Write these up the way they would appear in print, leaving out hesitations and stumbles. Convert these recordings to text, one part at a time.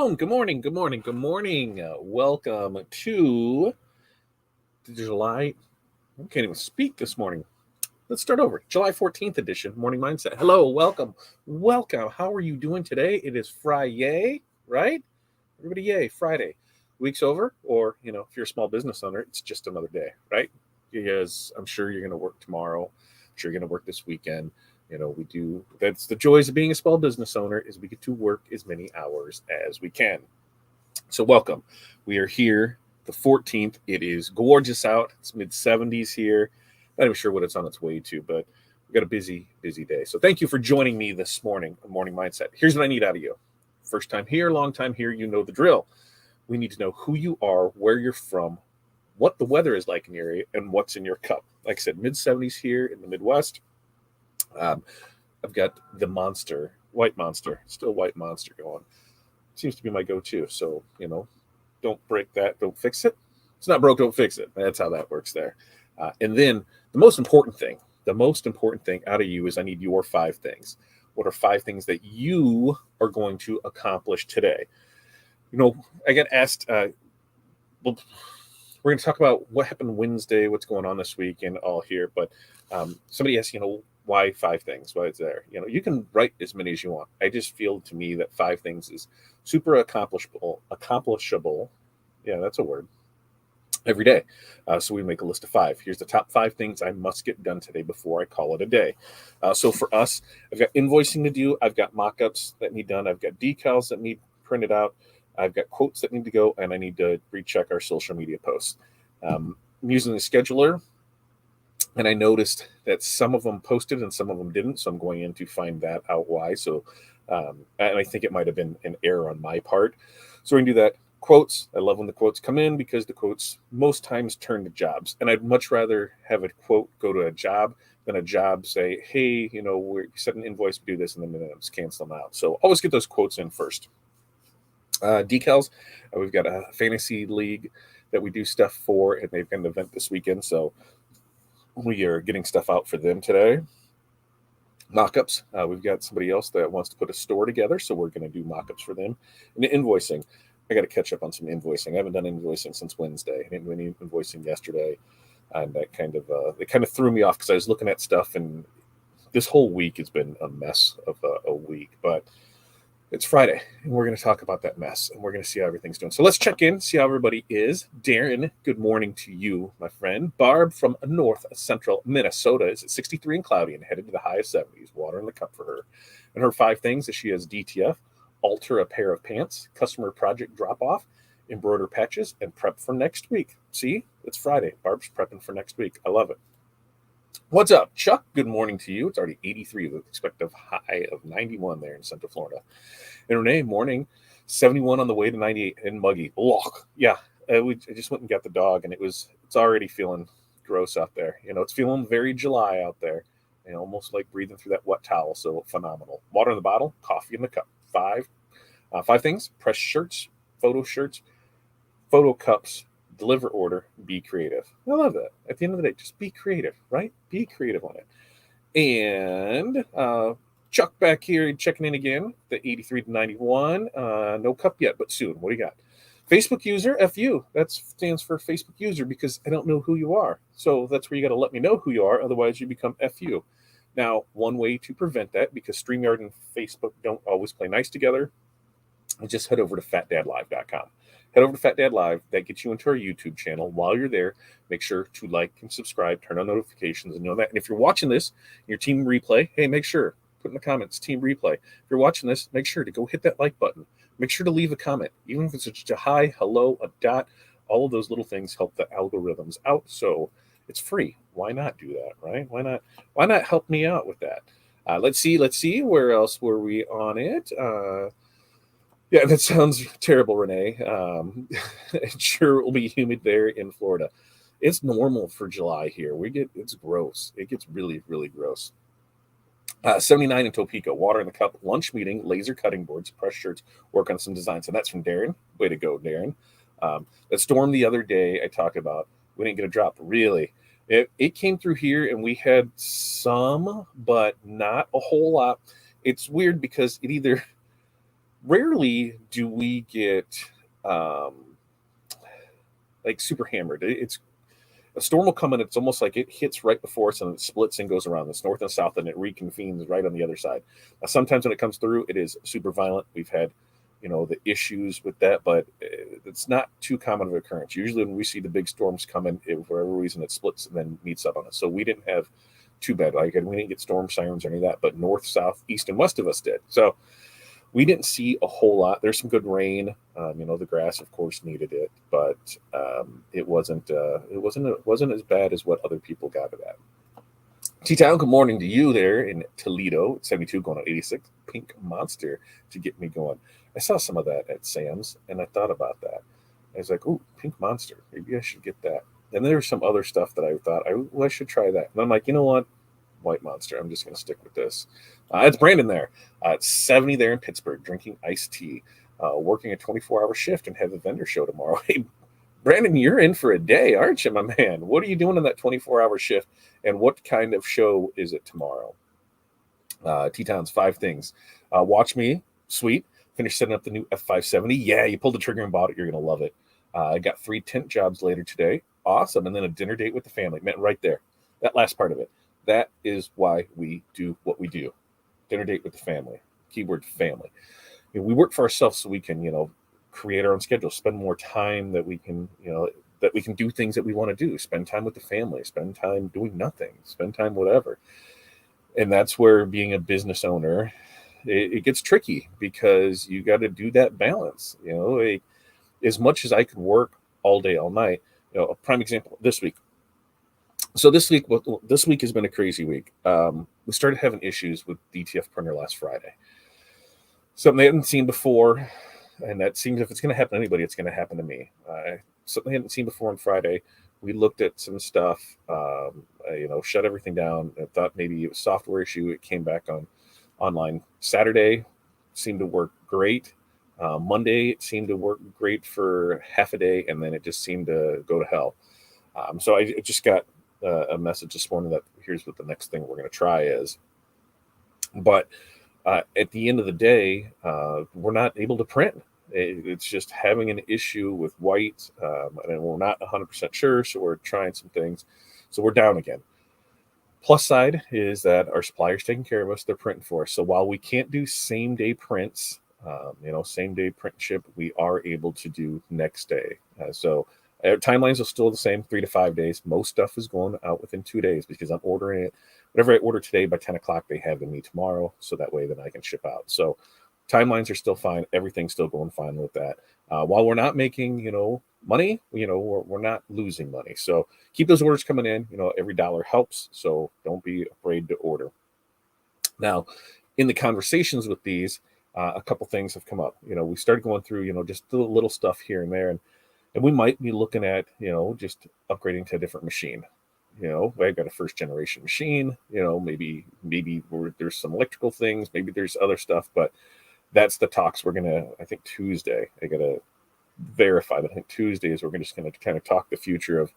Boom. Good morning. Good morning. Good morning. Welcome to July. I can't even speak this morning. Let's start over. July 14th edition, Morning Mindset. Hello. Welcome. Welcome. How are you doing today? It is Friday, right? Everybody, yay. Friday. Week's over. Or, if you're a small business owner, it's just another day, right? Because I'm sure you're going to work tomorrow. I'm sure you're going to work this weekend. We do. That's the joys of being a small business owner is we get to work as many hours as we can. So welcome. We are here the 14th. It is gorgeous out. It's mid 70s here. Not even sure what it's on its way to, but we've got a busy day. So thank you for joining me this morning on Morning Mindset. Here's what I need out of you. First time here, long time here, you know the drill. We need to know who you are, where you're from, what the weather is like in your area, and what's in your cup. Like I said, mid 70s here in the Midwest. I've got the white monster, still white monster going. Seems to be my go-to. So, don't break that, don't fix it. It's not broke, don't fix it. That's how that works there. And then the most important thing out of you is I need your 5 things. What are 5 things that you are going to accomplish today? I got asked, well, we're going to talk about what happened Wednesday, what's going on this week and all here. But somebody asked, why 5 things? Why it's there? You can write as many as you want. I just feel to me that 5 things is super accomplishable. Yeah, that's a word. Every day. So we make a list of 5. Here's the top 5 things I must get done today before I call it a day. So for us, I've got invoicing to do. I've got mock-ups that need done. I've got decals that need printed out. I've got quotes that need to go, and I need to recheck our social media posts. I'm using the scheduler, and I noticed that some of them posted and some of them didn't. So I'm going in to find that out why. So, and I think it might have been an error on my part. So we can do that. Quotes. I love when the quotes come in because the quotes most times turn to jobs. And I'd much rather have a quote go to a job than a job say, hey, we set an invoice, we do this, and then just cancel them out. So always get those quotes in first. Decals. We've got a fantasy league that we do stuff for, and they've got an event this weekend. So we are getting stuff out for them today. Mock-ups. We've got somebody else that wants to put a store together, so we're going to do mock-ups for them. And invoicing. I got to catch up on some invoicing. I haven't done invoicing since Wednesday. I didn't do any invoicing yesterday, and that kind of threw me off because I was looking at stuff, and this whole week has been a mess of a week. But it's Friday, and we're going to talk about that mess, and we're going to see how everything's doing. So let's check in, see how everybody is. Darren, good morning to you, my friend. Barb from north central Minnesota is at 63 and cloudy and headed to the high of 70s. Water in the cup for her. And her 5 things is she has DTF, alter a pair of pants, customer project drop-off, embroider patches, and prep for next week. See, it's Friday. Barb's prepping for next week. I love it. What's up, Chuck? Good morning to you. It's already 83 with expected high of 91 there in Central Florida. And Renee, morning, 71 on the way to 98 and muggy. Ugh. Yeah, I just went and got the dog, and it's already feeling gross out there. It's feeling very July out there, almost like breathing through that wet towel. So phenomenal. Water in the bottle, coffee in the cup. 5 things: press shirts, photo cups, deliver order, be creative. I love that. At the end of the day, just be creative, right? Be creative on it. And Chuck back here checking in again, the 83 to 91. No cup yet, but soon. What do you got? Facebook user, FU. That stands for Facebook user because I don't know who you are. So that's where you got to let me know who you are. Otherwise, you become FU. Now, one way to prevent that, because StreamYard and Facebook don't always play nice together, is just head over to fatdadlive.com. Head over to Fat Dad Live. That gets you into our YouTube channel. While you're there, make sure to like and subscribe, turn on notifications, and know that. And if you're watching this, your team replay, hey, make sure, put in the comments, team replay. If you're watching this, make sure to go hit that like button. Make sure to leave a comment, even if it's just a hi, hello, a dot. All of those little things help the algorithms out. So it's free. Why not do that, right? Why not help me out with that? Let's see. Where else were we on it? Yeah, that sounds terrible, Renee. Sure, it will be humid there in Florida. It's normal for July here. It's gross. It gets really, really gross. 79 in Topeka, water in the cup, lunch meeting, laser cutting boards, press shirts, work on some designs. And that's from Darren. Way to go, Darren. That storm the other day I talked about, we didn't get a drop. Really. It came through here, and we had some, but not a whole lot. It's weird because it either rarely do we get like super hammered. It's a storm will come in. It's almost like it hits right before us and it splits and goes around this north and south, and it reconvenes right on the other side. Now, sometimes when it comes through, it is super violent. We've had, the issues with that, but it's not too common of an occurrence. Usually, when we see the big storms coming, for whatever reason, it splits and then meets up on us. So we didn't have too bad. Like, we didn't get storm sirens or any of that, but north, south, east, and west of us did. So we didn't see a whole lot. There's some good rain. The grass, of course, needed it, but it wasn't as bad as what other people got it at. T-Town, good morning to you there in Toledo, 72 going on 86. Pink Monster to get me going. I saw some of that at Sam's, and I thought about that. I was like, "Ooh, Pink Monster. Maybe I should get that." And there's some other stuff that I thought I should try that. And I'm like, you know what? White Monster. I'm just going to stick with this. It's Brandon there. It's 70 there in Pittsburgh, drinking iced tea, working a 24-hour shift and have a vendor show tomorrow. Hey, Brandon, you're in for a day, aren't you, my man? What are you doing in that 24-hour shift, and what kind of show is it tomorrow? T-Town's 5 things. Watch me, sweet. Finish setting up the new F570. Yeah, you pulled the trigger and bought it. You're going to love it. I got 3 tent jobs later today. Awesome. And then a dinner date with the family. Man, right there. That last part of it. That is why we do what we do. Dinner date with the family. Keyword family. We work for ourselves so we can, create our own schedule, spend more time that we can, that we can do things that we want to do, spend time with the family, spend time doing nothing, spend time whatever. And that's where being a business owner, it gets tricky because you got to do that balance. As much as I could work all day, all night. A prime example this week. So this week has been a crazy week. We started having issues with DTF printer last Friday. Something they hadn't seen before, and that seems if it's going to happen to anybody, it's going to happen to me. Something they hadn't seen before on Friday. We looked at some stuff, shut everything down. I thought maybe it was a software issue. It came back online Saturday, seemed to work great. Monday, it seemed to work great for half a day, and then it just seemed to go to hell. So I just got a message this morning that here's what the next thing we're going to try is. But at the end of the day, we're not able to print. It's just having an issue with white, and we're not 100% sure, so we're trying some things. So we're down again. Plus side is that our supplier's taking care of us. They're printing for us. So while we can't do same-day prints, same-day print and ship, we are able to do next day. So our timelines are still the same, 3 to 5 days. Most stuff is going out within 2 days because I'm ordering it. Whatever I order today, by 10 o'clock, they have to me tomorrow. So that way then I can ship out. So timelines are still fine. Everything's still going fine with that. While we're not making, money, we're not losing money. So keep those orders coming in. Every dollar helps. So don't be afraid to order. Now, in the conversations with these, a couple things have come up. We started going through, just the little stuff here and there. And we might be looking at, just upgrading to a different machine. I've got a first generation machine, maybe there's some electrical things, maybe there's other stuff, but that's the talks we're going to, I think Tuesday, I got to verify that. I think Tuesday is we're just going to kind of talk the future of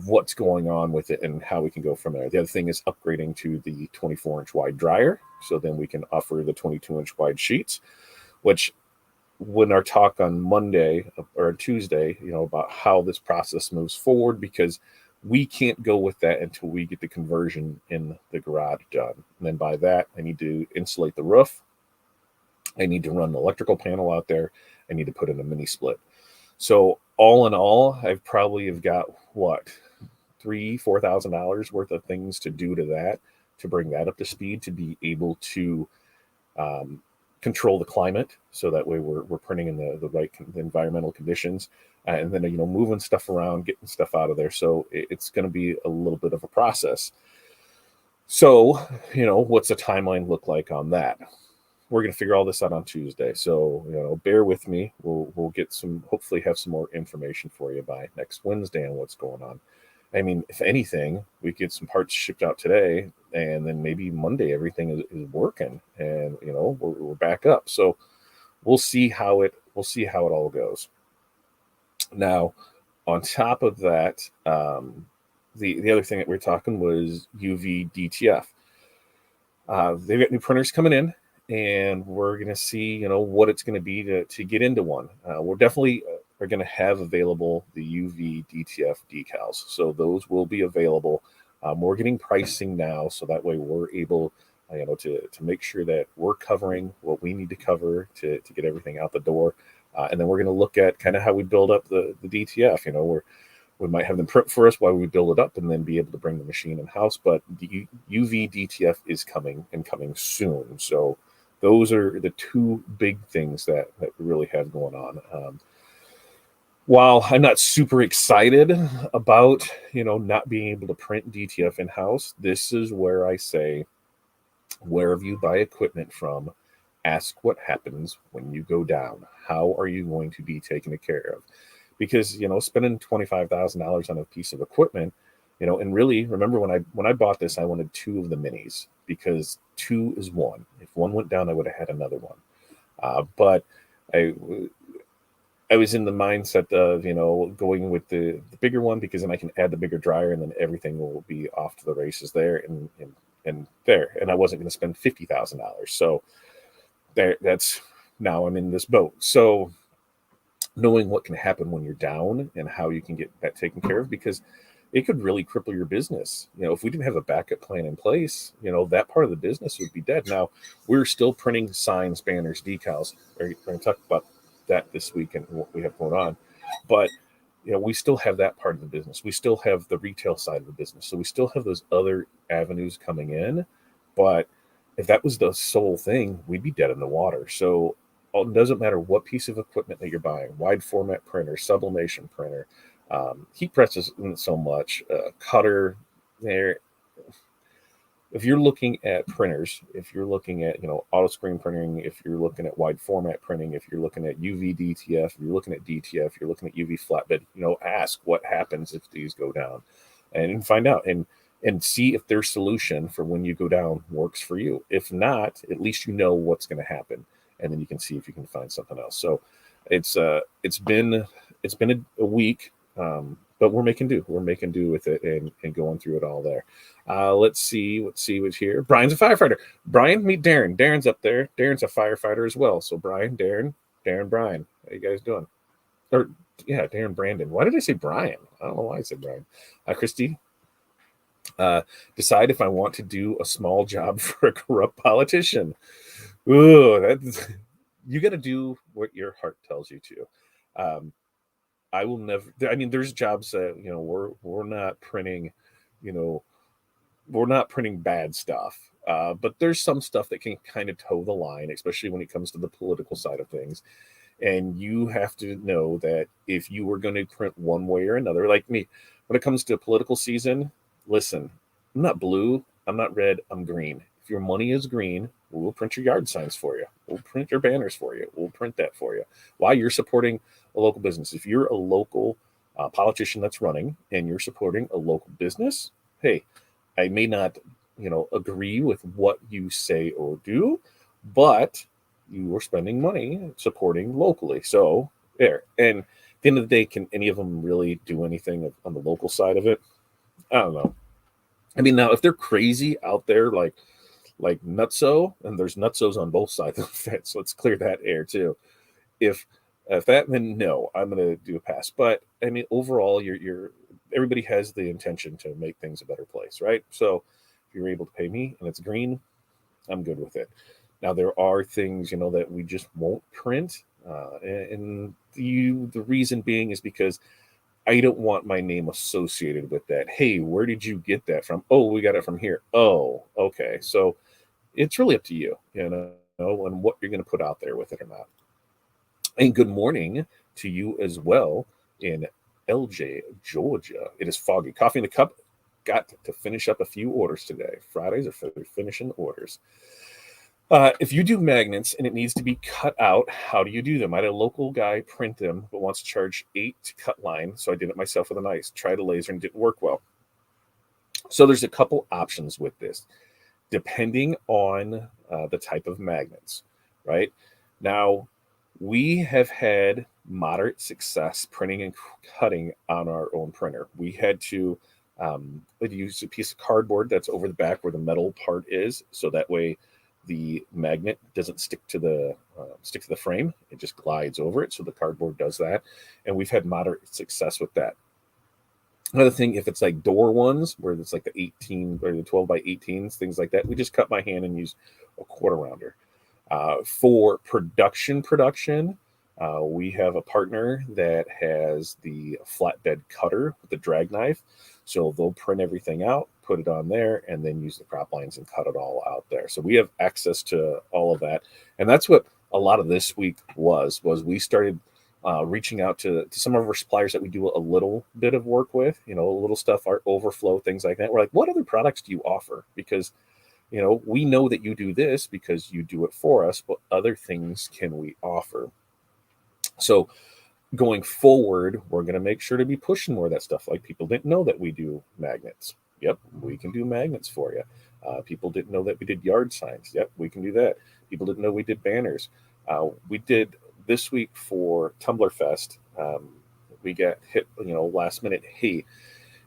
what's going on with it and how we can go from there. The other thing is upgrading to the 24-inch wide dryer. So then we can offer the 22-inch wide sheets, which when our talk on Monday or Tuesday, about how this process moves forward, because we can't go with that until we get the conversion in the garage done. And then by that, I need to insulate the roof. I need to run an electrical panel out there. I need to put in a mini split. So all in all, I probably have got $3,000-$4,000 worth of things to do to that, to bring that up to speed, to be able to control the climate. So that way we're printing in the right environmental conditions, and then, moving stuff around, getting stuff out of there. So it's going to be a little bit of a process. So, what's the timeline look like on that? We're going to figure all this out on Tuesday. So, bear with me. We'll get hopefully have some more information for you by next Wednesday on what's going on. I mean, if anything, we get some parts shipped out today, and then maybe Monday everything is working, and we're back up. So we'll see how it all goes. Now, on top of that, the other thing that we were talking was UV DTF. They've got new printers coming in, and we're going to see, what it's going to be to get into one. We're definitely are going to have available the UV DTF decals, so those will be available. We're getting pricing now, so that way we're able, to make sure that we're covering what we need to cover to get everything out the door. And then we're going to look at kind of how we build up the DTF. We might have them print for us while we build it up and then be able to bring the machine in house. But the UV DTF is coming and coming soon. So those are the two big things that we really have going on. While I'm not super excited about, not being able to print DTF in house, this is where I say, wherever you buy equipment from, ask what happens when you go down. How are you going to be taken care of? Because spending $25,000 on a piece of equipment, and really remember when I bought this, I wanted two of the minis because two is one. If one went down, I would have had another one. But I was in the mindset of going with the bigger one because then I can add the bigger dryer and then everything will be off to the races there and there. And I wasn't going to spend $50,000. So that's now I'm in this boat. So knowing what can happen when you're down and how you can get that taken care of, because it could really cripple your business. If we didn't have a backup plan in place, that part of the business would be dead. Now, we're still printing signs, banners, decals. We're going to talk about that this week and what we have going on. But, we still have that part of the business. We still have the retail side of the business. So we still have those other avenues coming in. But if that was the sole thing, we'd be dead in the water. So it doesn't matter what piece of equipment that you're buying, wide format printer, sublimation printer, heat presses isn't so much, cutter there. If you're looking at printers, if you're looking at, auto screen printing, if you're looking at wide format printing, if you're looking at UV DTF, if you're looking at DTF, you're looking at UV flatbed, ask what happens if these go down and find out and see if their solution for when you go down works for you. If not, at least you know what's going to happen. And then you can see if you can find something else. So it's been a week, but we're making do. We're making do with it and going through it all there. Let's see what's here. Brian's a firefighter. Brian, meet Darren. Darren's up there. Darren's a firefighter as well. So Brian, Darren, Brian. How you guys doing? Or yeah, Darren, Brandon. Why did I say Brian? I don't know why I said Brian. Christy, decide if I want to do a small job for a corrupt politician. Ooh, that's you got to do what your heart tells you to. I will never. I mean, there's jobs that we're not printing, you know, we're not printing bad stuff. But there's some stuff that can kind of toe the line, especially when it comes to the political side of things. And you have to know that if you were going to print one way or another, like me, when it comes to political season, listen, I'm not blue, I'm not red, I'm green. If your money is green, we'll print your yard signs for you. We'll print your banners for you. We'll print that for you. Why? You're supporting a local business. If you're a local politician that's running and you're supporting a local business, hey, I may not, agree with what you say or do, but you are spending money supporting locally. So there. And at the end of the day, can any of them really do anything on the local side of it? I don't know. I mean, now if they're crazy out there, like nutso, and there's nutsos on both sides of the fence. Let's clear that air too. If that, then no, I'm going to do a pass. But I mean, overall, you're everybody has the intention to make things a better place, right? So if you're able to pay me and it's green, I'm good with it. Now there are things that we just won't print, and the reason being is because I don't want my name associated with that. Hey, where did you get that from? Oh, we got it from here. Oh, okay. So it's really up to you, and what you're going to put out there with it or not. And good morning to you as well in LJ, Georgia. It is foggy. Coffee in the cup. Got to finish up a few orders today. Fridays are for finishing orders. If you do magnets and it needs to be cut out, how do you do them? I had a local guy print them, but wants to charge $8 to cut line. So I did it myself with a knife. Tried a laser and didn't work well. So there's a couple options with this, depending on the type of magnets, right? Now, we have had moderate success printing and cutting on our own printer. We had to use a piece of cardboard that's over the back where the metal part is, so that way the magnet doesn't stick to the frame; it just glides over it. So the cardboard does that, and we've had moderate success with that. Another thing, if it's like door ones where it's like the 18 or the 12 by 18s, things like that, we just cut by hand and use a quarter rounder. For production, we have a partner that has the flatbed cutter with the drag knife. So they'll print everything out, put it on there, and then use the crop lines and cut it all out there. So we have access to all of that. And that's what a lot of this week was we started reaching out to some of our suppliers that we do a little bit of work with, a little stuff, our overflow, things like that. We're like, what other products do you offer? Because we know that you do this because you do it for us, but other things can we offer? So going forward, we're going to make sure to be pushing more of that stuff. Like, people didn't know that we do magnets. Yep, we can do magnets for you. People didn't know that we did yard signs. Yep, we can do that. People didn't know we did banners. We did this week for Tumbler Fest. We got hit, last minute. Hey,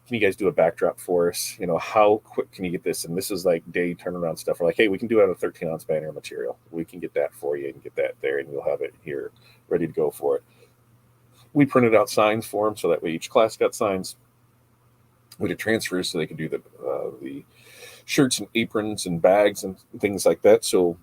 can you guys do a backdrop for us? How quick can you get this? And this is like day turnaround stuff. We're like, hey, we can do it on a 13-ounce banner material. We can get that for you and get that there, and you'll have it here ready to go for it. We printed out signs for them so that way each class got signs. We did transfers so they could do the shirts and aprons and bags and things like that. So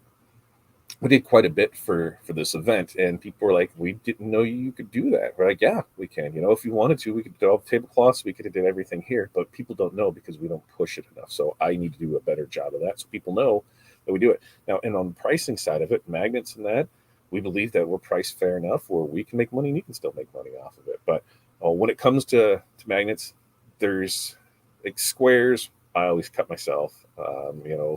we did quite a bit for this event, and people were like, we didn't know you could do that. We're like, yeah, we can. If you wanted to, we could do all the tablecloths, we could have did everything here, but people don't know because we don't push it enough. So I need to do a better job of that so people know that we do it. Now, and on the pricing side of it, magnets and that, we believe that we're priced fair enough where we can make money and you can still make money off of it. But when it comes to magnets, there's like squares, I always cut myself.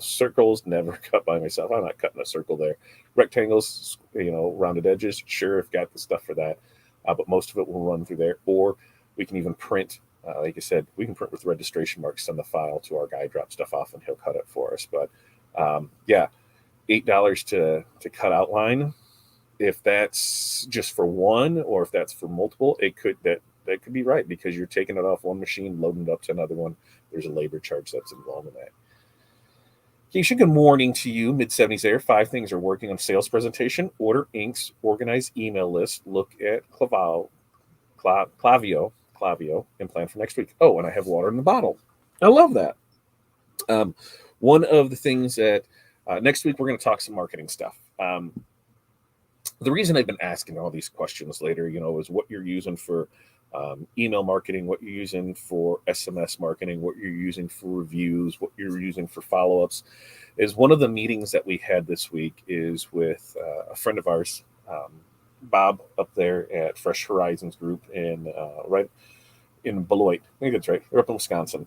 Circles, never cut by myself. I'm not cutting a circle there. Rectangles, rounded edges, sure, I've got the stuff for that. But most of it will run through there. Or we can even print, like I said, we can print with registration marks, send the file to our guy, drop stuff off, and he'll cut it for us. But yeah, $8 to cut outline. If that's just for one, or if that's for multiple, that could be right, because you're taking it off one machine, loading it up to another one. There's a labor charge that's involved in that. Keisha, good morning to you. Mid-70s there. 5 things are working on sales presentation: order inks, organize email list, look at Clavio, and plan for next week. Oh, and I have water in the bottle. I love that. One of the things that next week we're going to talk some marketing stuff. The reason I've been asking all these questions later, is what you're using for email marketing, what you're using for SMS marketing, what you're using for reviews, what you're using for follow-ups. Is one of the meetings that we had this week is with a friend of ours, Bob, up there at Fresh Horizons Group right in Beloit. I think that's right. They're up in Wisconsin.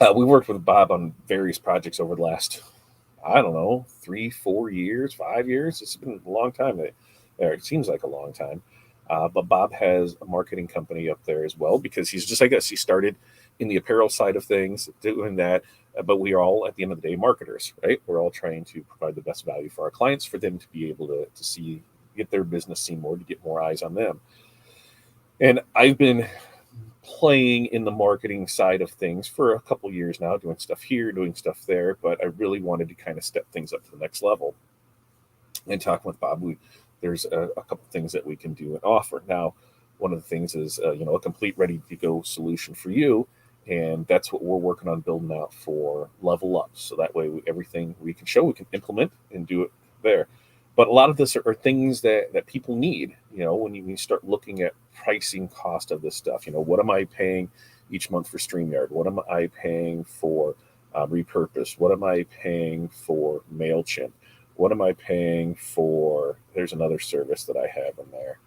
We worked with Bob on various projects over the last, I don't know, 3, 4 years, 5 years. It's been a long time there. It seems like a long time. But Bob has a marketing company up there as well, because he's just like us. He started in the apparel side of things, doing that. But we are all, at the end of the day, marketers, right? We're all trying to provide the best value for our clients, for them to be able to get their business seen more, to get more eyes on them. And I've been playing in the marketing side of things for a couple years now, doing stuff here, doing stuff there. But I really wanted to kind of step things up to the next level. And talking with Bob, there's a couple things that we can do and offer. Now, one of the things is, a complete ready-to-go solution for you. And that's what we're working on building out for Level Up. So that way, everything we can show, we can implement and do it there. But a lot of this are things that people need, when you start looking at pricing cost of this stuff. What am I paying each month for StreamYard? What am I paying for Repurpose? What am I paying for MailChimp? What am I paying for? There's another service that I have in there.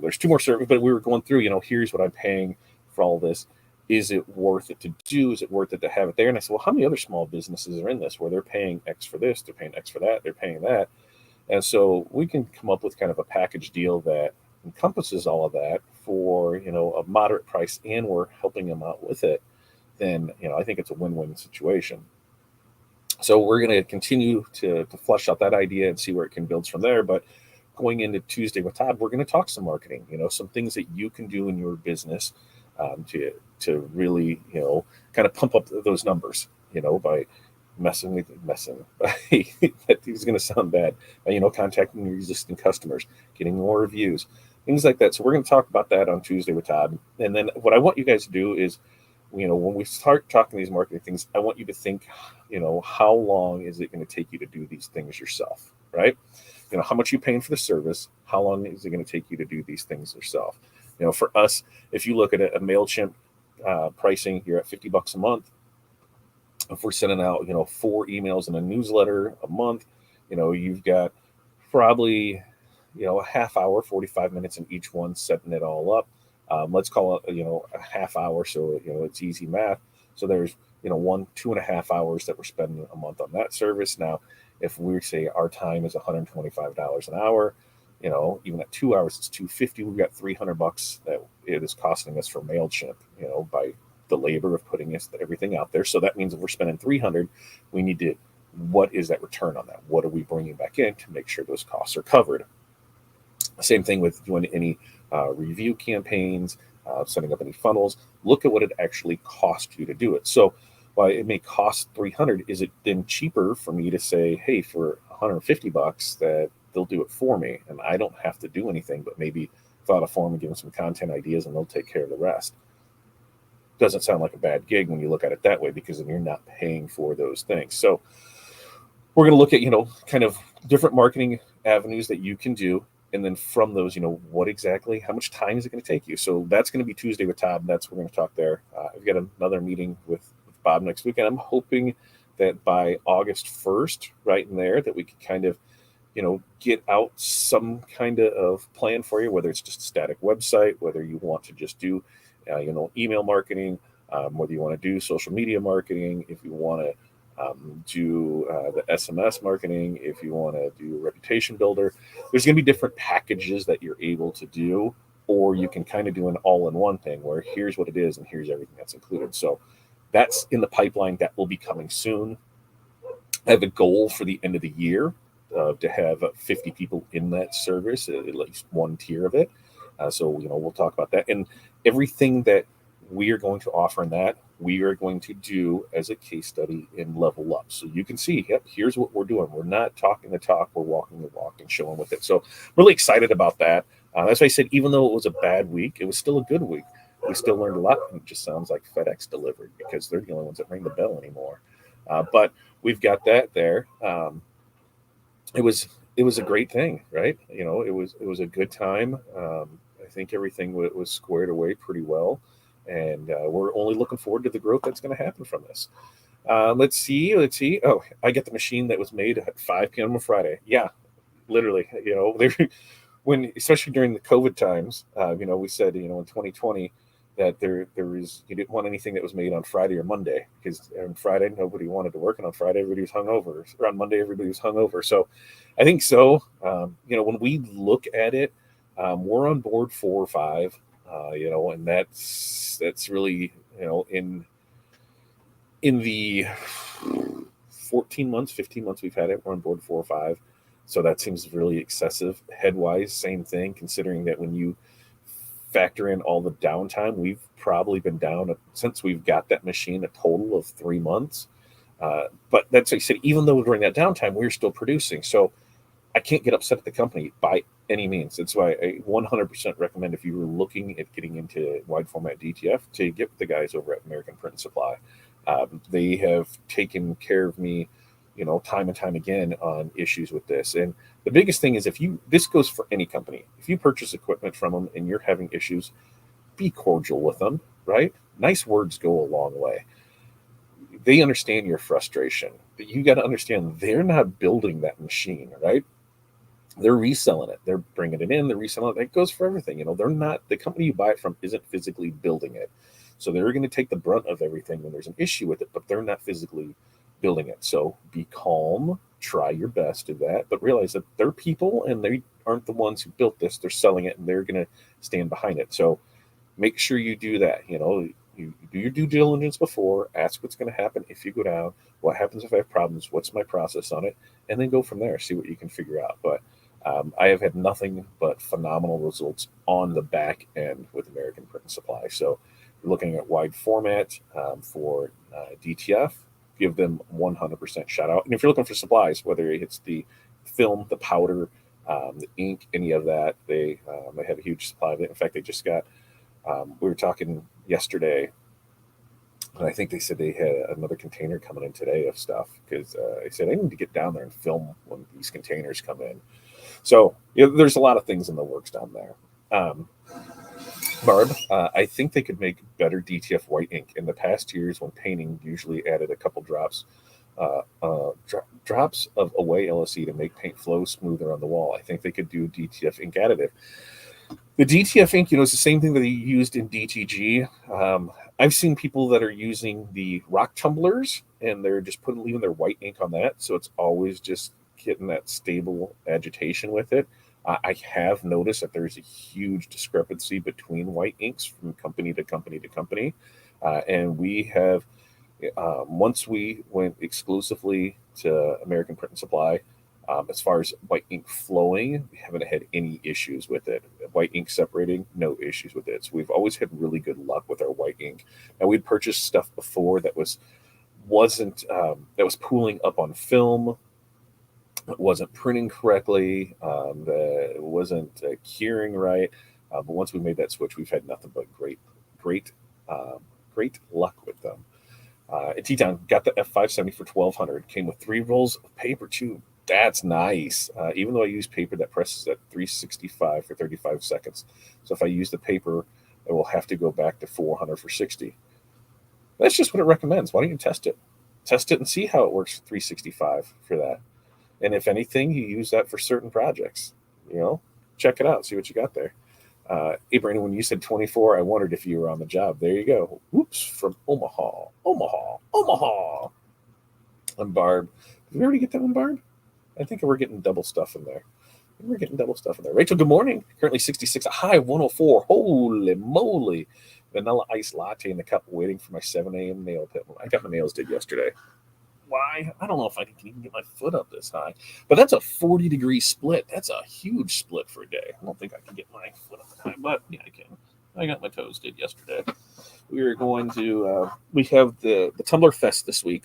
There's 2 more services, but we were going through, here's what I'm paying for all this. Is it worth it to do? Is it worth it to have it there? And I said, well, how many other small businesses are in this where they're paying X for this, they're paying X for that, they're paying that? And so we can come up with kind of a package deal that encompasses all of that for, a moderate price, and we're helping them out with it. Then, I think it's a win-win situation. So we're going to continue to flesh out that idea and see where it can build from there. But going into Tuesday with Todd, we're going to talk some marketing, some things that you can do in your business to really, kind of pump up those numbers, by that is going to sound bad. Contacting your existing customers, getting more reviews, things like that. So we're going to talk about that on Tuesday with Todd. And then what I want you guys to do is, when we start talking these marketing things, I want you to think, how long is it going to take you to do these things yourself, right? How much you paying for the service? How long is it going to take you to do these things yourself? For us, if you look at a MailChimp pricing, you're at $50 a month. If we're sending out, 4 emails and a newsletter a month, you've got probably, a half hour, 45 minutes in each one, setting it all up. Let's call it, a half hour. So, it's easy math. So there's, 2.5 hours that we're spending a month on that service. Now, if we say our time is $125 an hour, even at 2 hours, it's $250. We've got $300 that it is costing us for MailChimp, by the labor of putting everything out there. So that means if we're spending $300, we need to, what is that return on that? What are we bringing back in to make sure those costs are covered? Same thing with doing any review campaigns, setting up any funnels. Look at what it actually costs you to do it. So while it may cost $300, is it then cheaper for me to say, hey, for $150 that they'll do it for me and I don't have to do anything, but maybe fill out a form and give them some content ideas and they'll take care of the rest? Doesn't sound like a bad gig when you look at it that way, because then you're not paying for those things. So we're going to look at, kind of different marketing avenues that you can do. And then from those, what exactly, how much time is it going to take you? So that's going to be Tuesday with Todd. That's what we're going to talk there. I've got another meeting with Bob next week. And I'm hoping that by August 1st, right in there, that we can kind of, get out some kind of plan for you, whether it's just a static website, whether you want to just do, email marketing, whether you want to do social media marketing, if you want to do the SMS marketing, if you want to do reputation builder. There's going to be different packages that you're able to do, or you can kind of do an all-in-one thing where here's what it is and here's everything that's included. So that's in the pipeline. That will be coming soon. I have a goal for the end of the year to have 50 people in that service, at least one tier of it. So, we'll talk about that. And everything that we are going to offer in that, we are going to do as a case study in Level Up. So you can see, yep, here's what we're doing. We're not talking the talk, we're walking the walk and showing with it. So really excited about that. As I said, even though it was a bad week, it was still a good week. We still learned a lot, and it just sounds like FedEx delivered, because they're the only ones that ring the bell anymore. But we've got that there. It was a great thing, right? It was a good time. I think everything was squared away pretty well, and we're only looking forward to the growth that's going to happen from this. Let's see. Oh, I get the machine that was made at 5 p.m. on Friday. Yeah, literally. Especially during the COVID times, we said, in 2020 that there was, you didn't want anything that was made on Friday or Monday, because on Friday nobody wanted to work, and on Friday everybody was hungover, or on Monday everybody was hungover. So I think so. When we look at it, we're on board 4 or 5. And that's really, in the 14 months, 15 months we've had it, we're on board 4 or 5. So that seems really excessive. Headwise, same thing, considering that when you factor in all the downtime, we've probably been down since we've got that machine a total of 3 months. But that's like I said, even though during that downtime, we're still producing. So I can't get upset at the company by any means. That's why I 100% recommend, if you were looking at getting into wide format DTF, to get with the guys over at American Print and Supply. They have taken care of me, time and time again on issues with this. And the biggest thing is, this goes for any company. If you purchase equipment from them and you're having issues, be cordial with them, right? Nice words go a long way. They understand your frustration, but you got to understand they're not building that machine, right? They're reselling it. They're bringing it in. They're reselling it. It goes for everything. They're not, the company you buy it from isn't physically building it. So they're going to take the brunt of everything when there's an issue with it, but they're not physically building it. So be calm, try your best to that, but realize that they're people and they aren't the ones who built this. They're selling it and they're going to stand behind it. So make sure you do that. You do your due diligence before, ask what's going to happen if you go down, what happens if I have problems, what's my process on it, and then go from there, see what you can figure out. But I have had nothing but phenomenal results on the back end with American Print and Supply. So we're looking at wide format for DTF, give them 100% shout out. And if you're looking for supplies, whether it's the film, the powder, the ink, any of that, they have a huge supply of it. In fact, they just got. We were talking yesterday, and I think they said they had another container coming in today of stuff because I said I need to get down there and film when these containers come in. So there's a lot of things in the works down there. Barb, I think they could make better DTF white ink. In the past years, when painting, usually added a couple drops drops of away LSE to make paint flow smoother on the wall. I think they could do DTF ink additive. The DTF ink, is the same thing that they used in DTG. I've seen people that are using the rock tumblers and they're just leaving their white ink on that, so it's always just getting that stable agitation with it. I have noticed that there's a huge discrepancy between white inks from company to company to company, and we have once we went exclusively to American Print and Supply. As far as white ink flowing, we haven't had any issues with it. White ink separating, no issues with it. So we've always had really good luck with our white ink. Now we'd purchased stuff before that wasn't that was pooling up on film. It wasn't printing correctly. It wasn't curing right. But once we made that switch, we've had nothing but great luck with them. T-Town got the F570 for $1,200. Came with 3 rolls of paper too. That's nice. Even though I use paper that presses at 365 for 35 seconds. So if I use the paper, I will have to go back to 400 for 60. That's just what it recommends. Why don't you test it? Test it and see how it works 365 for that. And if anything, you use that for certain projects. Check it out. See what you got there. Hey, Brandon, when you said 24, I wondered if you were on the job. There you go. Whoops, from Omaha. I'm Barb. Did we already get that one, Barb? I think we're getting double stuff in there. Rachel, good morning. Currently 66, a high 104. Holy moly. Vanilla ice latte in the cup, waiting for my 7 a.m. nail pit. I got my nails did yesterday. Why? I don't know if I can even get my foot up this high. But that's a 40-degree split. That's a huge split for a day. I don't think I can get my foot up that high, but yeah, I can. I got my toes did yesterday. We are going to, we have the Tumblr Fest this week.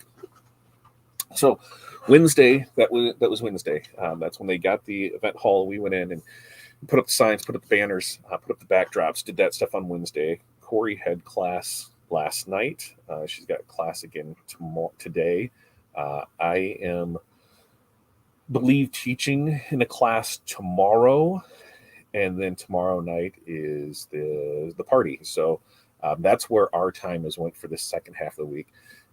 So Wednesday, that was Wednesday. That's when they got the event hall. We went in and put up the signs, put up the banners, put up the backdrops, did that stuff on Wednesday. Corey had class last night. She's got class again today. I am, believe, teaching in a class tomorrow, and then tomorrow night is the party. So that's where our time is went for the second half of the week,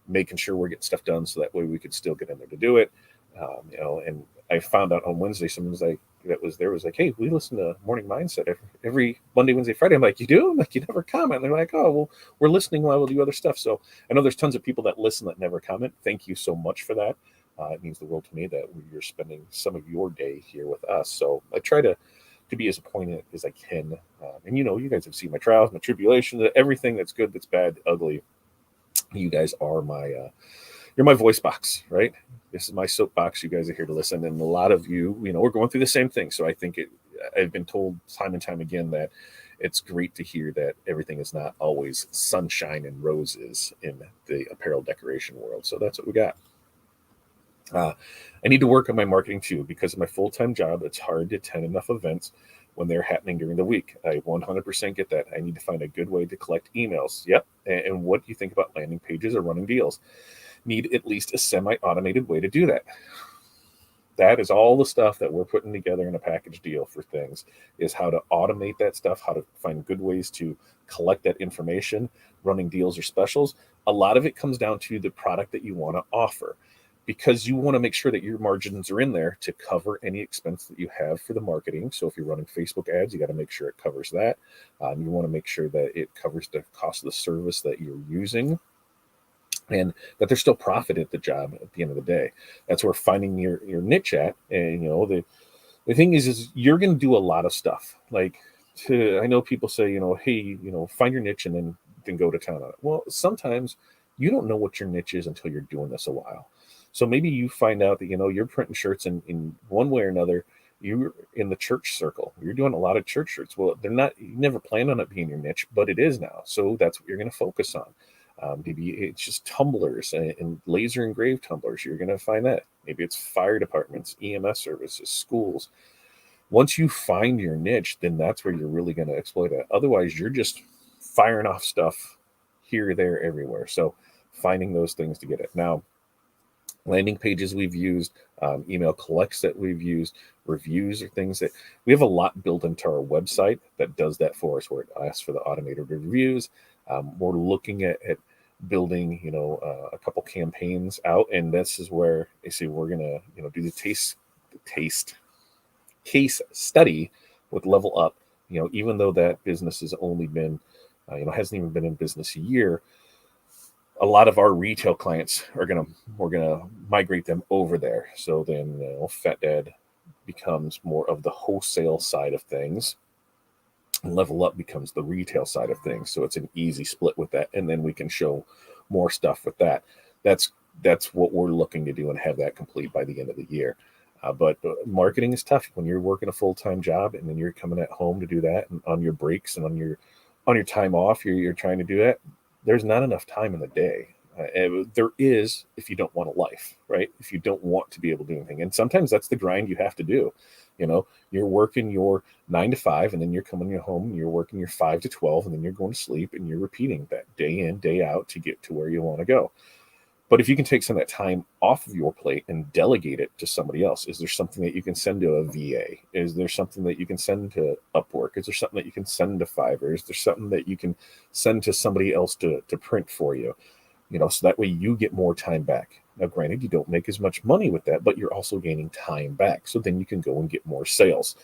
making sure we're getting stuff done so that way we could still get in there to do it. And I found out on Wednesday, someone was like, hey, we listen to Morning Mindset every Monday, Wednesday, Friday. I'm like, you do? I'm like, you never comment. And they're like, oh, well, we're listening while we'll do other stuff. So I know there's tons of people that listen that never comment. Thank you so much for that. It means the world to me that you're spending some of your day here with us. So I try to be as poignant as I can. And you guys have seen my trials, my tribulations, everything that's good, that's bad, ugly. You guys are you're my voice box, right? This is my soapbox. You guys are here to listen. And a lot of you, we're going through the same thing. So I think I've been told time and time again that it's great to hear that everything is not always sunshine and roses in the apparel decoration world. So that's what we got. I need to work on my marketing too, because of my full-time job. It's hard to attend enough events when they're happening during the week. I 100% get that. I need to find a good way to collect emails. Yep. And what do you think about landing pages or running deals? Need at least a semi-automated way to do that. That is all the stuff that we're putting together in a package deal for things, is how to automate that stuff, how to find good ways to collect that information, running deals or specials. A lot of it comes down to the product that you want to offer, because you want to make sure that your margins are in there to cover any expense that you have for the marketing. So if you're running Facebook ads, you got to make sure it covers that. You want to make sure that it covers the cost of the service that you're using, and that there's still profit at the job at the end of the day. That's where finding your niche at. And the thing is you're going to do a lot of stuff. Like, I know people say, hey, find your niche and then go to town on it. Well, sometimes you don't know what your niche is until you're doing this a while. So maybe you find out that, you're printing shirts in one way or another. You're in the church circle. You're doing a lot of church shirts. Well, you never planned on it being your niche, but it is now. So that's what you're going to focus on. Maybe it's just tumblers and laser engraved tumblers. You're going to find that. Maybe it's fire departments, EMS services, schools. Once you find your niche, then that's where you're really going to exploit it. Otherwise, you're just firing off stuff here, there, everywhere. So finding those things to get it. Now, landing pages we've used, email collects that we've used, reviews are things that we have a lot built into our website that does that for us, where it asks for the automated reviews. We're looking at building, a couple campaigns out, and this is where I say we're gonna, do the taste case study with Level Up. Even though that business has only been, hasn't even been in business a year, a lot of our retail clients we're gonna migrate them over there. So then, Fat Dad becomes more of the wholesale side of things, and Level Up becomes the retail side of things. So it's an easy split with that, and then we can show more stuff with that. That's what we're looking to do and have that complete by the end of the year. But marketing is tough when you're working a full-time job and then you're coming at home to do that, and on your breaks and on your time off, you're trying to do that. There's not enough time in the day. There is if you don't want a life, right? If you don't want to be able to do anything, and sometimes that's the grind you have to do. You're working your 9 to 5, and then you're coming home and you're working your 5 to 12, and then you're going to sleep, and you're repeating that day in, day out to get to where you want to go. But if you can take some of that time off of your plate and delegate it to somebody else, is there something that you can send to a VA? Is there something that you can send to Upwork? Is there something that you can send to Fiverr? Is there something that you can send to somebody else to print for you? So that way you get more time back. Now, granted, you don't make as much money with that, but you're also gaining time back. So then you can go and get more sales.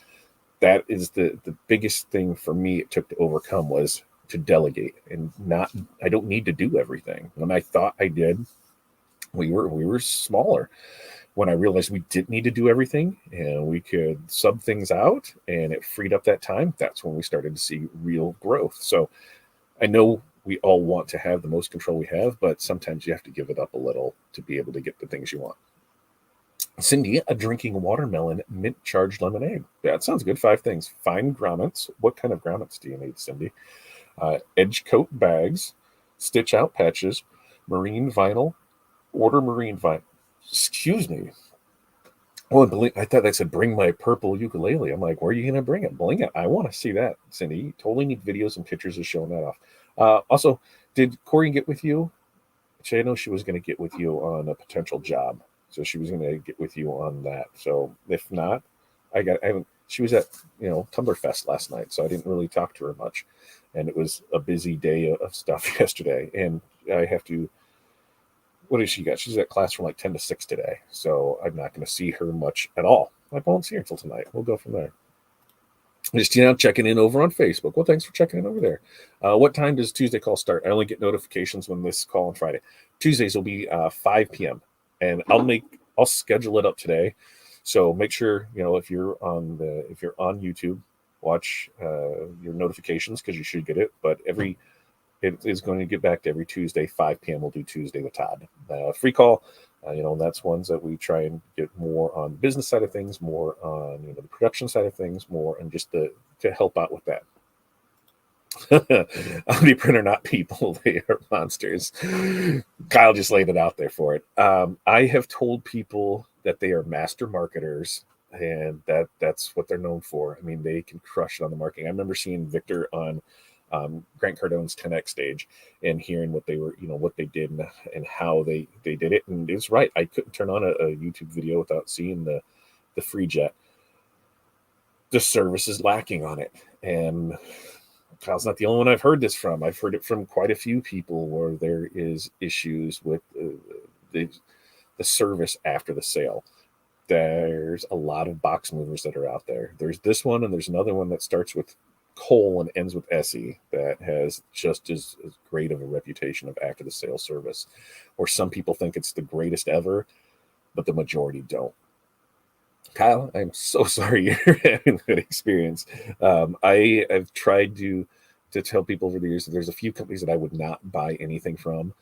That is the biggest thing for me it took to overcome, was to delegate and I don't need to do everything. When I thought I did, we were smaller. When I realized we didn't need to do everything and we could sub things out and it freed up that time, that's when we started to see real growth. So I know we all want to have the most control we have, but sometimes you have to give it up a little to be able to get the things you want. Cindy, a drinking watermelon mint charged lemonade. Yeah, that sounds good. 5 things. Fine grommets. What kind of grommets do you need, Cindy? Edge coat bags, stitch out patches, marine vinyl, order marine vinyl. Excuse me. Oh, I thought that said bring my purple ukulele. I'm like, where are you going to bring it? Bling it. I want to see that, Cindy. You totally need videos and pictures of showing that off. Also, did Corey get with you? I know she was going to get with you on a potential job. So she was going to get with you on that. So if not, she was at, Tumblr Fest last night, so I didn't really talk to her much. And it was a busy day of stuff yesterday. And I have to, what has she got? She's at class from like 10 to 6 today. So I'm not going to see her much at all. I won't see her until tonight. We'll go from there. Just, checking in over on Facebook. Well, thanks for checking in over there. What time does Tuesday call start? I only get notifications when this call on Friday. Tuesdays will be 5 p.m. And I'll schedule it up today. So make sure, if you're on YouTube, watch your notifications, because you should get it. But it is going to get back to every Tuesday, 5 p.m. We'll do Tuesday with Todd. Free call. That's ones that we try and get more on the business side of things, more on the production side of things, more and just to help out with that. Omniprint are not people; they are monsters. Kyle just laid it out there for it. I have told people that they are master marketers, and that's what they're known for. I mean, they can crush it on the marketing. I remember seeing Victor on Grant Cardone's 10X stage and hearing what they were, what they did and how they did it. And it's right. I couldn't turn on a YouTube video without seeing the free jet. The service is lacking on it. And Kyle's not the only one I've heard this from. I've heard it from quite a few people where there is issues with the service after the sale. There's a lot of box movers that are out there. There's this one, and there's another one that starts with Cole and ends with SE that has just as great of a reputation of after the sale service, or some people think it's the greatest ever, but the majority don't. Kyle, I'm so sorry you're having that experience. I have tried to tell people over the years that there's a few companies that I would not buy anything from,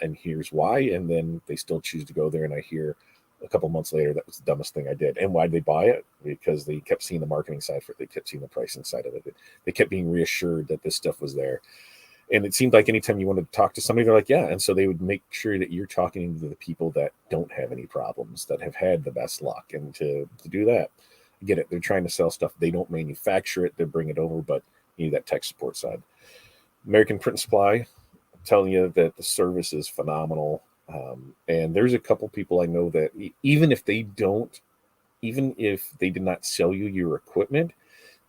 and here's why. And then they still choose to go there, and I hear a couple months later that was the dumbest thing I did. And why did they buy it? Because they kept seeing the marketing side for it. They kept seeing the pricing side of it. They kept being reassured that this stuff was there. And it seemed like anytime you wanted to talk to somebody, they're like, yeah. And so they would make sure that you're talking to the people that don't have any problems, that have had the best luck. And to do that, I get it. They're trying to sell stuff. They don't manufacture it. They bring it over, but you need that tech support side. American Print Supply, I'm telling you that the service is phenomenal. And there's a couple people I know that even if they did not sell you your equipment,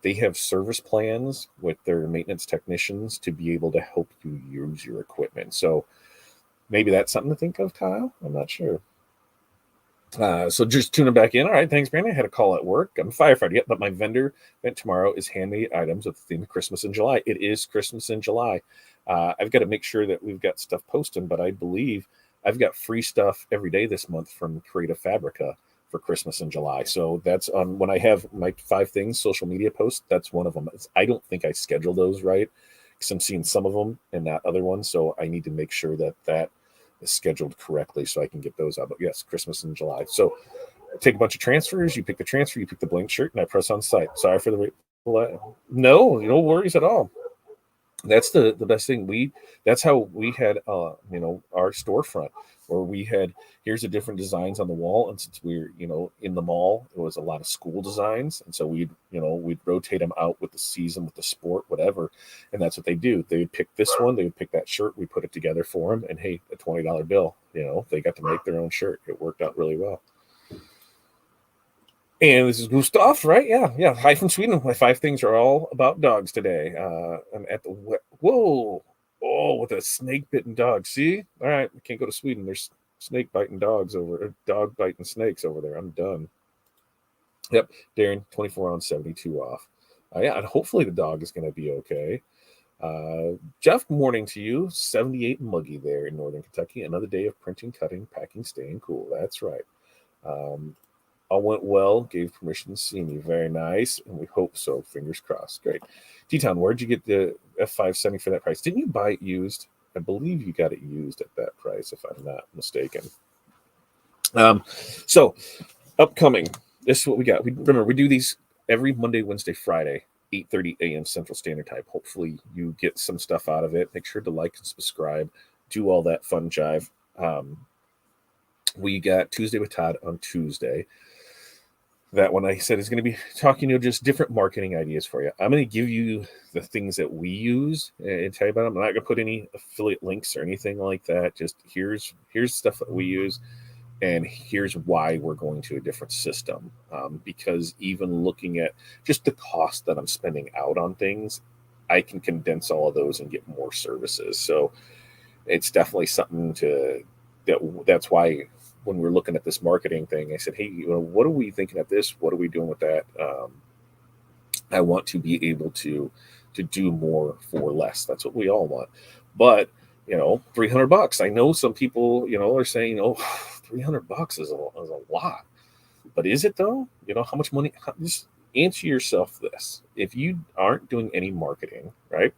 they have service plans with their maintenance technicians to be able to help you use your equipment. So maybe that's something to think of, Kyle. I'm not sure. So just tuning back in. All right, thanks, Brandon. I had a call at work. I'm a firefighter. Yep, but my vendor event tomorrow is handmade items with the theme of Christmas in July. It is Christmas in July. I've got to make sure that we've got stuff posted, but I believe I've got free stuff every day this month from Creative Fabrica for Christmas in July. So that's on when I have my 5 things social media posts. That's one of them. I don't think I schedule those right because I'm seeing some of them and not other ones. So I need to make sure that that is scheduled correctly so I can get those out. But yes, Christmas in July. So I take a bunch of transfers. You pick the transfer, you pick the blank shirt, and I press on site. Sorry for the wait. No worries at all. That's the best thing. That's how we had our storefront where we had here's the different designs on the wall, and since we're in the mall, it was a lot of school designs, and so we'd rotate them out with the season, with the sport, whatever, and that's what they do. They would pick this one, they would pick that shirt, we put it together for them, and hey, a $20 bill. They got to make their own shirt. It worked out really well. And this is Gustav, right? Yeah. Hi from Sweden. My 5 things are all about dogs today. I'm at the whoa, oh, with a snake bitten dog. See, all right, I can't go to Sweden. There's snake biting dogs dog biting snakes over there. I'm done. Yep, Darren, 24 on 72 off. Yeah, and hopefully the dog is going to be okay. Jeff, morning to you. 78 muggy there in Northern Kentucky. Another day of printing, cutting, packing, staying cool. That's right. All went well, gave permission to see me. Very nice, and we hope so. Fingers crossed. Great. T-Town, where'd you get the F570 for that price? Didn't you buy it used? I believe you got it used at that price, if I'm not mistaken. So upcoming, this is what we got. We do these every Monday, Wednesday, Friday, 8:30 a.m. Central Standard Time. Hopefully you get some stuff out of it. Make sure to like and subscribe. Do all that fun jive. We got Tuesday with Todd on Tuesday. That one I said is going to be talking just different marketing ideas for you. I'm going to give you the things that we use and tell you about them. I'm not going to put any affiliate links or anything like that. Just here's stuff that we use, and here's why we're going to a different system. Because even looking at just the cost that I'm spending out on things, I can condense all of those and get more services. So it's definitely something that's why when we're looking at this marketing thing, I said, hey, what are we thinking of this? What are we doing with that? I want to be able to do more for less. That's what we all want. But $300. I know some people, are saying, $300 is a lot. But is it though? How much money? Just answer yourself this: if you aren't doing any marketing, right?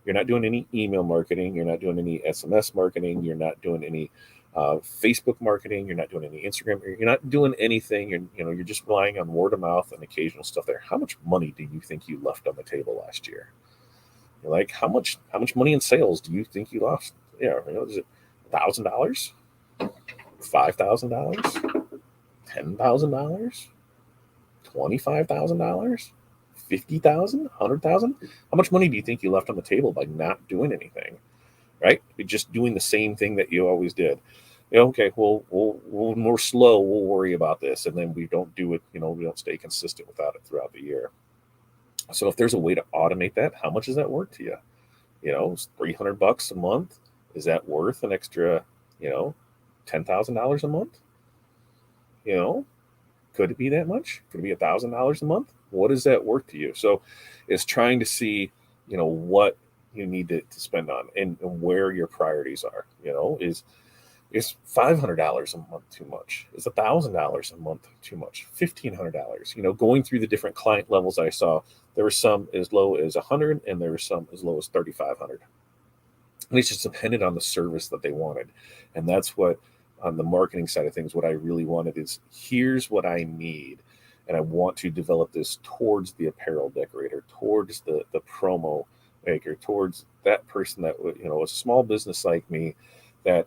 You're not doing any email marketing. You're not doing any SMS marketing. You're not doing any Facebook marketing. You're not doing any Instagram. You're not doing anything. You're just relying on word of mouth and occasional stuff there. How much money do you think you left on the table last year? Like how much money in sales do you think you lost? Yeah, is it $1,000, $5,000, $10,000, $25,000, 50,000, 100,000? How much money do you think you left on the table by not doing anything? Right? You're just doing the same thing that you always did. Okay, we'll more slow. We'll worry about this, and then we don't do it. We don't stay consistent without it throughout the year. So if there's a way to automate that, how much is that worth to you? It's $300 a month. Is that worth an extra, $10,000 a month? Could it be that much? Could it be $1,000 a month? What is that worth to you? So it's trying to see, what you need to spend on and where your priorities are. Is $500 a month too much? Is $1,000 a month too much? $1,500? Going through the different client levels I saw, there were some as low as 100, and there were some as low as 3,500. And it's just depended on the service that they wanted, and that's what on the marketing side of things, what I really wanted is here's what I need, and I want to develop this towards the apparel decorator, towards the promo maker, towards that person that a small business like me, that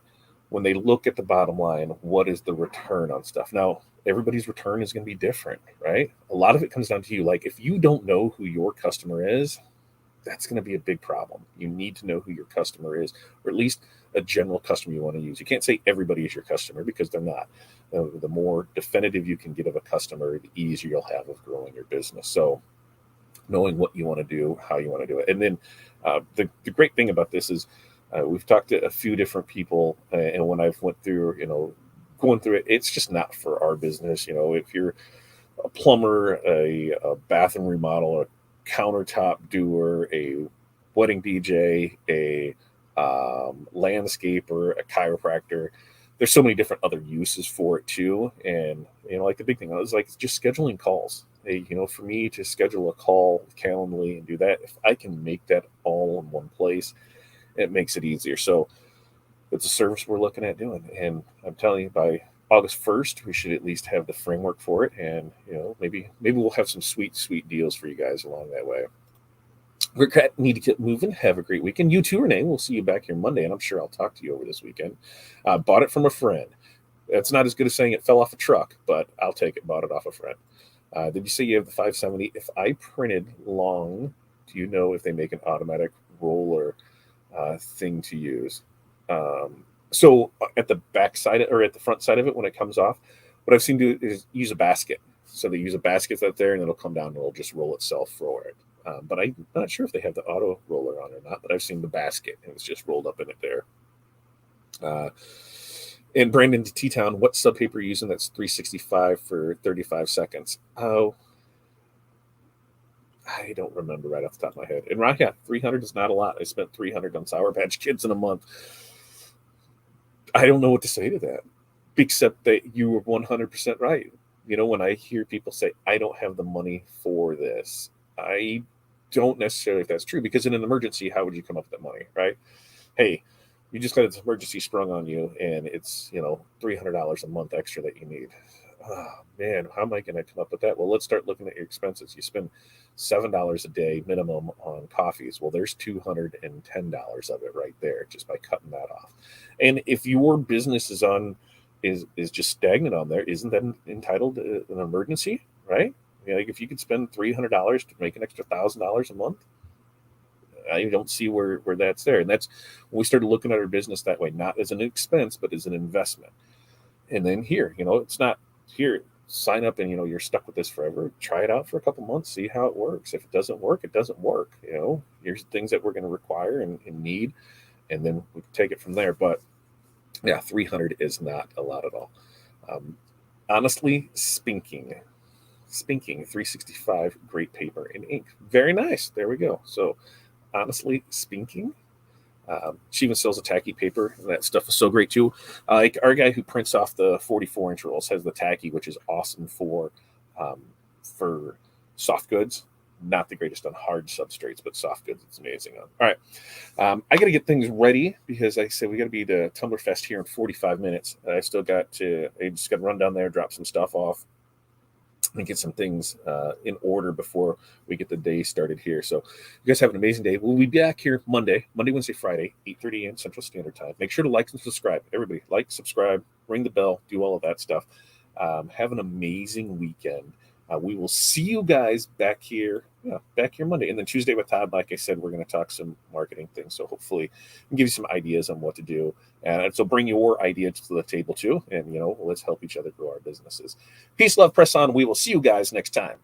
when they look at the bottom line, what is the return on stuff? Now, everybody's return is going to be different, right? A lot of it comes down to you. Like, if you don't know who your customer is, that's going to be a big problem. You need to know who your customer is, or at least a general customer you want to use. You can't say everybody is your customer, because they're not. The more definitive you can get of a customer, the easier you'll have of growing your business. So knowing what you want to do, how you want to do it. And then the great thing about this is we've talked to a few different people, and when I've went through, going through it, it's just not for our business. If you're a plumber, a bathroom remodel, a countertop doer, a wedding DJ, a landscaper, a chiropractor, there's so many different other uses for it too. And like the big thing is like just scheduling calls. Hey, for me to schedule a call with Calendly and do that, if I can make that all in one place, it makes it easier. So it's a service we're looking at doing, and I'm telling you, by August 1st, we should at least have the framework for it, and maybe we'll have some sweet deals for you guys along that way. We need to get moving. Have a great weekend. You too, Renee. We'll see you back here Monday, and I'm sure I'll talk to you over this weekend. Bought it from a friend. That's not as good as saying it fell off a truck, but I'll take it. Bought it off a friend. Did you say you have the 570? If I printed long, do you know if they make an automatic roller thing to use? So at the back side or at the front side of it, when it comes off, what I've seen do is use a basket. So they use a basket that's there, and it'll come down and it'll just roll itself forward. But I'm not sure if they have the auto roller on or not, but I've seen the basket and it's just rolled up in it there. And Brandon to T-Town, what sub paper are you using that's 365 for 35 seconds? Oh, I don't remember right off the top of my head. And right, yeah, 300 is not a lot. I spent 300 on Sour Patch Kids in a month. I don't know what to say to that, except that you were 100% right. When I hear people say, I don't have the money for this, I don't necessarily if that's true, because in an emergency, how would you come up with that money, right? Hey, you just got this emergency sprung on you, and it's, $300 a month extra that you need. Oh, man, how am I going to come up with that? Well, let's start looking at your expenses. You spend $7 a day minimum on coffees. Well, there's $210 of it right there just by cutting that off. And if your business is just stagnant on there, isn't that entitled to an emergency, right? Like if you could spend $300 to make an extra $1,000 a month, I don't see where that's there. And that's when we started looking at our business that way, not as an expense, but as an investment. And then here, it's not here, sign up and, you're stuck with this forever. Try it out for a couple months, see how it works. If it doesn't work, it doesn't work. Here's things that we're going to require and need, and then we can take it from there. But yeah, 300 is not a lot at all. Honestly, Spinking 365, great paper and ink. Very nice. There we go. So honestly, Spinking. She even sells a tacky paper, and that stuff is so great too. Like our guy who prints off the 44-inch rolls has the tacky, which is awesome for soft goods. Not the greatest on hard substrates, but soft goods it's amazing on. All right, I got to get things ready because I said we got to be to Tumbler Fest here in 45 minutes. I just got to run down there, drop some stuff off, and get some things in order before we get the day started here. So you guys have an amazing day. We'll be back here Monday, Wednesday, Friday, 8:30 a.m. Central Standard Time. Make sure to like and subscribe. Everybody, like, subscribe, ring the bell, do all of that stuff. Have an amazing weekend. We will see you guys back here Monday. And then Tuesday with Todd, like I said, we're going to talk some marketing things. So hopefully we can give you some ideas on what to do. And so bring your ideas to the table too. And, let's help each other grow our businesses. Peace, love, press on. We will see you guys next time.